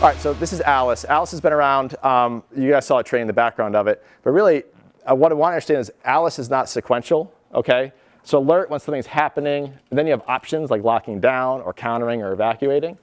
All right, so this is Alice. Alice has been around. You guys saw a training in the background of it. But really, what I want to understand is Alice is not sequential, okay? So alert when something's happening, and then you have options like locking down or countering or evacuating.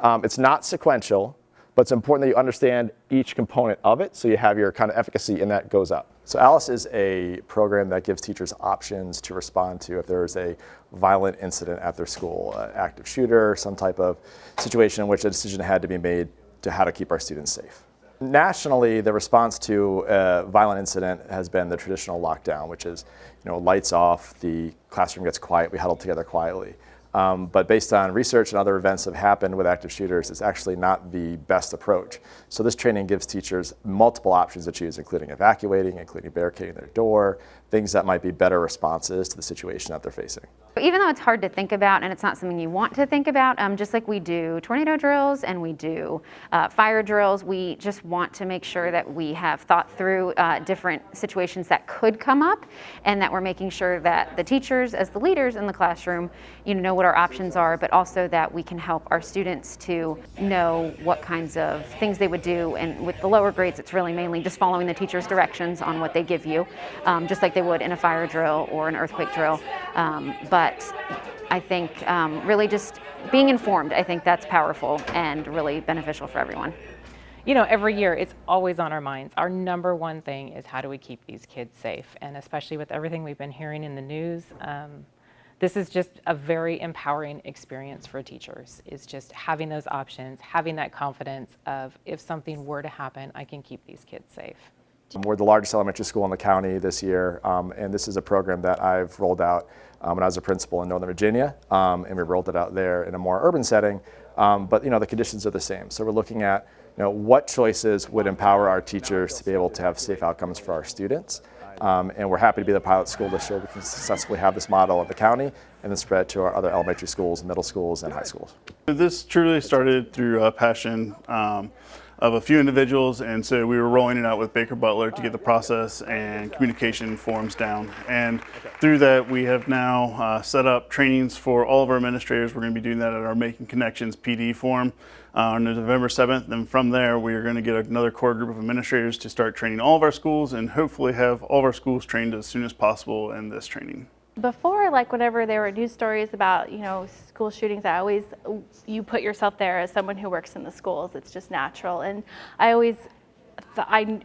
It's not sequential, but it's important that you understand each component of it so you have your kind of efficacy and that goes up. So Alice is a program that gives teachers options to respond to if there is a violent incident at their school, an active shooter, some type of situation in which a decision had to be made to how to keep our students safe. Nationally, the response to a violent incident has been the traditional lockdown, which is, lights off, the classroom gets quiet, we huddle together quietly. But based on research and other events that have happened with active shooters, it's actually not the best approach. So this training gives teachers multiple options to choose, including evacuating, including barricading their door, things that might be better responses to the situation that they're facing. Even though it's hard to think about and it's not something you want to think about, just like we do tornado drills and we do fire drills, we just want to make sure that we have thought through different situations that could come up and that we're making sure that the teachers as the leaders in the classroom know what our options are, but also that we can help our students to know what kinds of things they would do. And with the lower grades, it's really mainly just following the teacher's directions on what they give you, just like they would in a fire drill or an earthquake drill. But I think really just being informed, I think that's powerful and really beneficial for everyone. Every year it's always on our minds. Our number one thing is how do we keep these kids safe? And especially with everything we've been hearing in the news, this is just a very empowering experience for teachers, is just having those options, having that confidence of if something were to happen, I can keep these kids safe. We're the largest elementary school in the county this year, and this is a program that I've rolled out when I was a principal in Northern Virginia, and we rolled it out there in a more urban setting, but the conditions are the same. So we're looking at what choices would empower our teachers to be able to have safe outcomes for our students, and we're happy to be the pilot school to show we can successfully have this model at the county and then spread to our other elementary schools, middle schools, and high schools. This truly started through a passion of a few individuals, and so we were rolling it out with Baker-Butler to get the process and communication forms down. And through that, we have now set up trainings for all of our administrators. We're going to be doing that at our Making Connections PD form on November 7th, and from there we are going to get another core group of administrators to start training all of our schools and hopefully have all of our schools trained as soon as possible in this training. Before, whenever there were news stories about, school shootings, you put yourself there as someone who works in the schools. It's just natural. And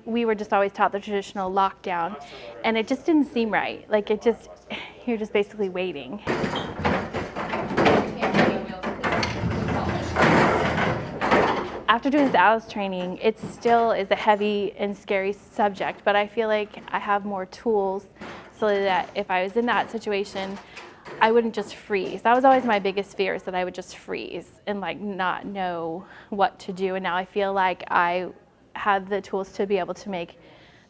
we were just always taught the traditional lockdown, and it just didn't seem right. You're just basically waiting. After doing this Alice training, it still is a heavy and scary subject, but I feel like I have more tools so that if I was in that situation, I wouldn't just freeze. That was always my biggest fear, is that I would just freeze and not know what to do. And now I feel like I have the tools to be able to make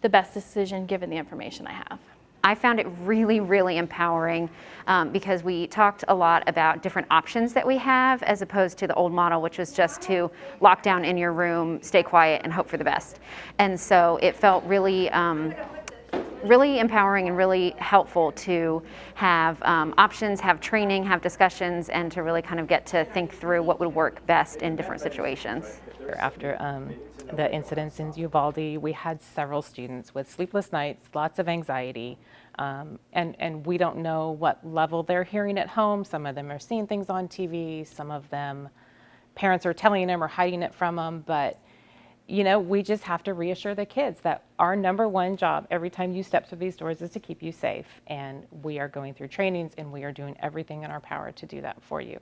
the best decision given the information I have. I found it really, really empowering because we talked a lot about different options that we have as opposed to the old model, which was just to lock down in your room, stay quiet, and hope for the best. And so it felt really really empowering and really helpful to have options, have training, have discussions, and to really kind of get to think through what would work best in different situations. After the incidents in Uvalde, we had several students with sleepless nights, lots of anxiety, and we don't know what level they're hearing at home. Some of them are seeing things on TV, some of them parents are telling them or hiding it from them, but we just have to reassure the kids that our number one job every time you step through these doors is to keep you safe. And we are going through trainings and we are doing everything in our power to do that for you.